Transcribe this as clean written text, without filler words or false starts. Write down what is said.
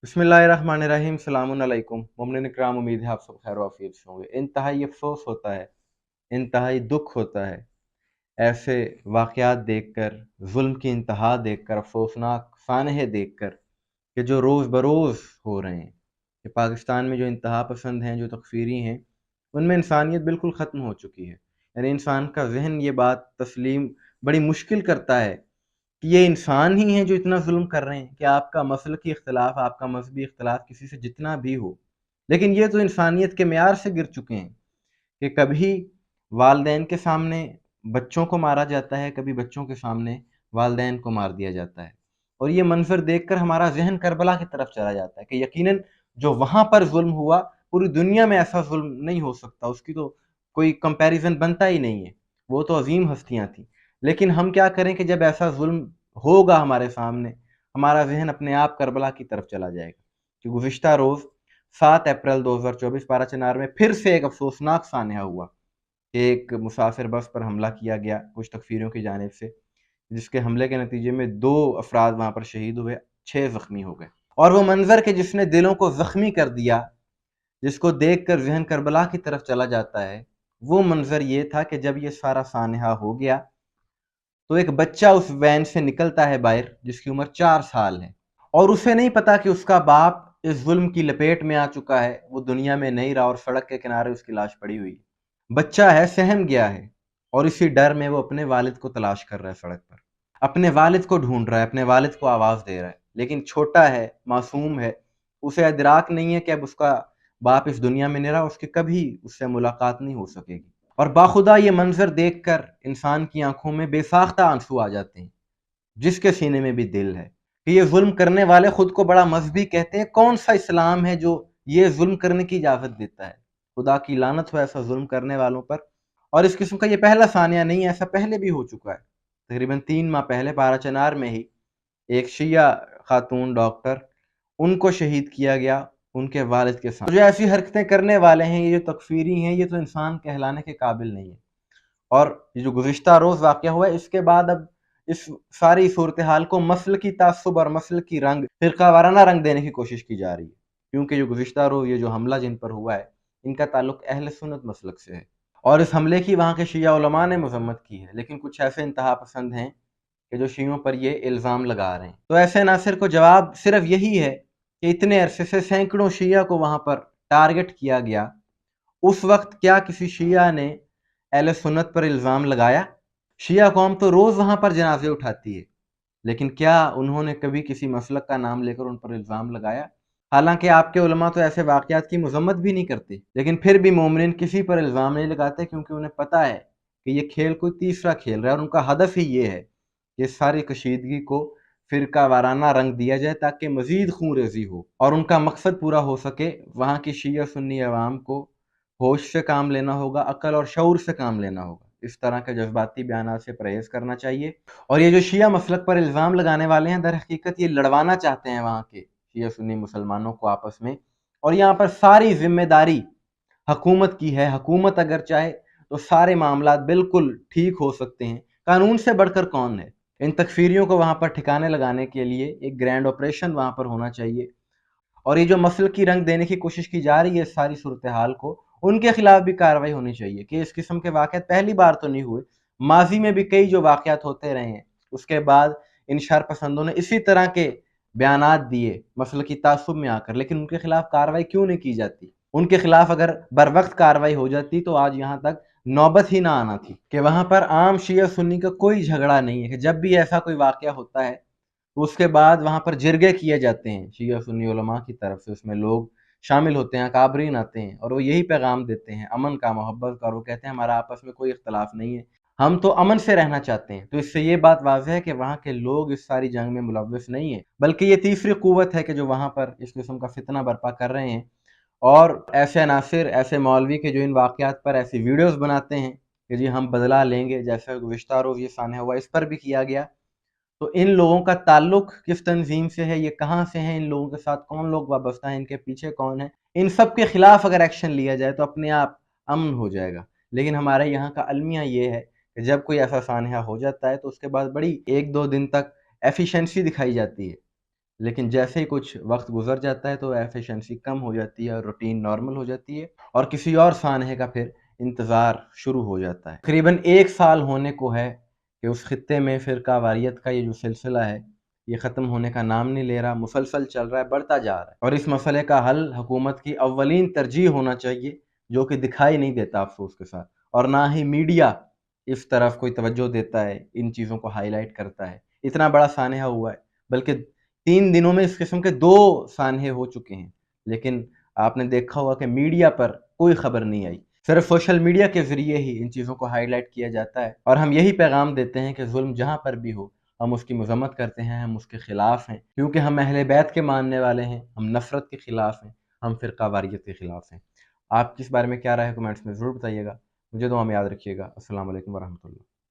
बिस्मिल्लाहिर्रहमानिर्रहीम सलामुन अलैकुम मोमिन इकराम। उम्मीद है आप सब खैर वाफियत से होंगे। इंतहाई अफसोस होता है, इंतहाई दुख होता है ऐसे वाक़यात देखकर, जुल्म की इंतहा देखकर, अफसोसनाक सानहे देखकर कि जो रोज़ बरोज़ हो रहे हैं कि पाकिस्तान में जो इंतहा पसंद हैं, जो तकफ़ीरी हैं, उनमें इंसानियत बिल्कुल ख़त्म हो चुकी है। यानी इंसान का ज़हन ये बात तस्लीम बड़ी मुश्किल करता है कि ये इंसान ही हैं जो इतना ज़ुल्म कर रहे हैं कि आपका मसलकी इख्तिलाफ़, आपका मज़हबी इख्तिलाफ़ किसी से जितना भी हो, लेकिन ये तो इंसानियत के मेयार से गिर चुके हैं कि कभी वालिदैन के सामने बच्चों को मारा जाता है, कभी बच्चों के सामने वालिदैन को मार दिया जाता है। और ये मंज़र देखकर हमारा ज़हन करबला की तरफ चला जाता है कि यकीनन जो वहाँ पर ज़ुल्म हुआ, पूरी दुनिया में ऐसा ज़ुल्म नहीं हो सकता, उसकी तो कोई कंपैरिज़न बनता ही नहीं है। वो तो अज़ीम हस्तियाँ थीं। लेकिन हम क्या करें कि जब ऐसा ज़ुल्म होगा हमारे सामने, हमारा ज़हन अपने आप करबला की तरफ चला जाएगा। कि गुज़िश्ता रोज़ 7 अप्रैल 2024 बाराचनार में फिर से एक अफ़सोसनाक सानहा हुआ। एक मुसाफिर बस पर हमला किया गया कुछ तकफ़ीरियों की जानिब से, जिसके हमले के नतीजे में 2 अफ़राद वहाँ पर शहीद हुए, 6 ज़ख्मी हो गए। और वो मंज़र के जिसने दिलों को ज़ख्मी कर दिया, जिसको देखकर ज़हन करबला की तरफ चला जाता है, वो मंज़र ये था कि जब ये सारा सानहा हो गया, तो एक बच्चा उस वैन से निकलता है बाहर, जिसकी उम्र 4 साल है, और उसे नहीं पता कि उसका बाप इस जुल्म की लपेट में आ चुका है, वो दुनिया में नहीं रहा और सड़क के किनारे उसकी लाश पड़ी हुई है। बच्चा है, सहम गया है, और इसी डर में वो अपने वालिद को तलाश कर रहा है सड़क पर, अपने वालिद को ढूंढ रहा है, अपने वालिद को आवाज़ दे रहा है, लेकिन छोटा है, मासूम है, उसे इदराक नहीं है कि अब उसका बाप इस दुनिया में नहीं रहा, उसकी कभी उससे मुलाकात नहीं हो सकेगी। और बाखुदा ये मंजर देखकर इंसान की आंखों में बेसाख्ता आंसू आ जाते हैं, जिसके सीने में भी दिल है कि ये जुल्म करने वाले खुद को बड़ा मजहबी कहते हैं। कौन सा इस्लाम है जो ये जुल्म करने की इजाजत देता है? खुदा की लानत हो ऐसा जुल्म करने वालों पर। और इस किस्म का ये पहला सानिया नहीं है, ऐसा पहले भी हो चुका है। तकरीबन 3 माह पहले बाराचनार में ही एक शिया खातून डॉक्टर, उनको शहीद किया गया उनके वालिद के साथ। जो ऐसी हरकतें करने वाले हैं, ये जो तकफीरी हैं, ये तो इंसान कहलाने के काबिल नहीं है। और ये जो गुज़िश्ता रोज़ वाक़या हुआ है, इसके बाद अब इस सारी सूरत हाल को मसल की तासुब और मसल की रंग, फ़िरका वाराना रंग देने की कोशिश की जा रही है। क्योंकि जो गुज़िश्ता रोज़ ये जो हमला जिन पर हुआ है, इनका ताल्लुक अहले सुन्नत मसलक से है। और इस हमले की वहाँ के शिया उलमा ने मज़म्मत की है, लेकिन कुछ ऐसे इंतहा पसंद हैं कि जो शियों पर ये इल्ज़ाम लगा रहे हैं। तो ऐसे नासिर को जवाब सिर्फ़ यही है कि इतने अरसे से सैकड़ों शिया को वहाँ पर टारगेट किया गया। उस वक़्त क्या किसी शिया ने अहले सुन्नत पर इल्ज़ाम लगाया? शिया कौम तो रोज़ वहाँ पर जनाज़े उठाती है, लेकिन क्या उन्होंने कभी किसी मसलक का नाम लेकर उन पर इल्ज़ाम लगाया? हालाँकि आपके उलमा तो ऐसे वाक़यात की मज़म्मत भी नहीं करते, लेकिन फिर भी मोमिन किसी पर इल्ज़ाम नहीं लगाते, क्योंकि उन्हें पता है कि ये खेल कोई तीसरा खेल रहा है और उनका हदफ ही ये है कि सारी कशीदगी को फ़िरका वाराना रंग दिया जाए ताकि मज़ीद खून-रेज़ी हो और उनका मकसद पूरा हो सके। वहाँ की शिया सुन्नी अवाम को होश से काम लेना होगा, अक्ल और शऊर से काम लेना होगा। इस तरह के जज़्बाती बयानात से परहेज़ करना चाहिए। और ये जो शिया मसलक पर इल्ज़ाम लगाने वाले हैं, दर हकीकत ये लड़वाना चाहते हैं वहाँ के शिया सुन्नी मुसलमानों को आपस में। और यहाँ पर सारी ज़िम्मेदारी हुकूमत की है। हुकूमत अगर चाहे तो सारे मामलात बिल्कुल ठीक हो सकते हैं। कानून से बढ़कर कौन है? इन तकफ़ीरियों को वहाँ पर ठिकाने लगाने के लिए एक ग्रैंड ऑपरेशन वहाँ पर होना चाहिए। और ये जो मसल की रंग देने की कोशिश की जा रही है इस सारी सूरत हाल को, उनके खिलाफ भी कार्रवाई होनी चाहिए कि इस किस्म के वाक़यात पहली बार तो नहीं हुए। माज़ी में भी कई जो वाक़यात होते रहे हैं, उसके बाद इन शरपसंदों ने इसी तरह के बयानात दिए मसल की तासुब में आकर, लेकिन उनके खिलाफ कार्रवाई क्यों नहीं की जाती? उनके खिलाफ अगर बरवक़्त कार्रवाई हो जाती तो आज यहाँ तक नौबत ही ना आना थी कि वहाँ पर आम शिया सुन्नी का कोई झगड़ा नहीं है कि जब भी ऐसा कोई वाक़या होता है तो उसके बाद वहाँ पर जिरगे किए जाते हैं शिया सुन्नी उलमा की तरफ से। उसमें लोग शामिल होते हैं, अकाबरीन आते हैं और वो यही पैगाम देते हैं अमन का, मोहब्बत का, और वो कहते हैं हमारा आपस में कोई इख्तलाफ नहीं है, हम तो अमन से रहना चाहते हैं। तो इससे ये बात वाज़ेह है कि वहाँ के लोग इस सारी जंग में मुलव्वस नहीं है, बल्कि ये तीसरी क़ुव्वत है कि जो वहाँ पर इस किस्म का फितना बर्पा कर रहे हैं। और ऐसे अनासिर, ऐसे मौलवी के जो इन वाक़यात पर ऐसी वीडियोज़ बनाते हैं कि जी हम बदला लेंगे, जैसा गुज़िश्ता रोज़ ये सानहा हुआ इस पर भी किया गया। तो इन लोगों का ताल्लुक किस तंजीम से है, ये कहाँ से हैं, इन लोगों के साथ कौन लोग वाबस्ता हैं, इनके पीछे कौन है, इन सब के खिलाफ अगर एक्शन लिया जाए तो अपने आप अमन हो जाएगा। लेकिन हमारे यहाँ का अलमिया ये है कि जब कोई ऐसा सानहा हो जाता है तो उसके बाद बड़ी 1-2 दिन तक एफिशिएंसी दिखाई जाती है لیکن جیسے ہی کچھ وقت گزر جاتا ہے تو ایفیشنسی کم ہو جاتی ہے اور روٹین نارمل ہو جاتی ہے اور کسی اور سانحے کا پھر انتظار شروع ہو جاتا ہے۔ تقریباً 1 سال ہونے کو ہے کہ اس خطے میں فرقہ واریت کا یہ جو سلسلہ ہے یہ ختم ہونے کا نام نہیں لے رہا، مسلسل چل رہا ہے، بڑھتا جا رہا ہے، اور اس مسئلے کا حل حکومت کی اولین ترجیح ہونا چاہیے، جو کہ دکھائی نہیں دیتا افسوس کے ساتھ، اور نہ ہی میڈیا اس طرف کوئی توجہ دیتا ہے، ان چیزوں کو ہائی لائٹ کرتا ہے۔ اتنا بڑا سانحہ ہوا ہے، بلکہ 3 دنوں میں اس قسم کے 2 سانحے ہو چکے ہیں، لیکن آپ نے دیکھا ہوگا کہ میڈیا پر کوئی خبر نہیں آئی، صرف سوشل میڈیا کے ذریعے ہی ان چیزوں کو ہائی لائٹ کیا جاتا ہے، اور ہم یہی پیغام دیتے ہیں کہ ظلم جہاں پر بھی ہو ہم اس کی مذمت کرتے ہیں، ہم اس کے خلاف ہیں، کیونکہ ہم اہل بیت کے ماننے والے ہیں، ہم نفرت کے خلاف ہیں، ہم فرقہ واریت کے خلاف ہیں۔ آپ کس بارے میں کیا رائے ہے کمنٹس میں ضرور بتائیے گا، مجھے دعا میں یاد رکھیے گا۔ السلام علیکم ورحمۃ اللہ۔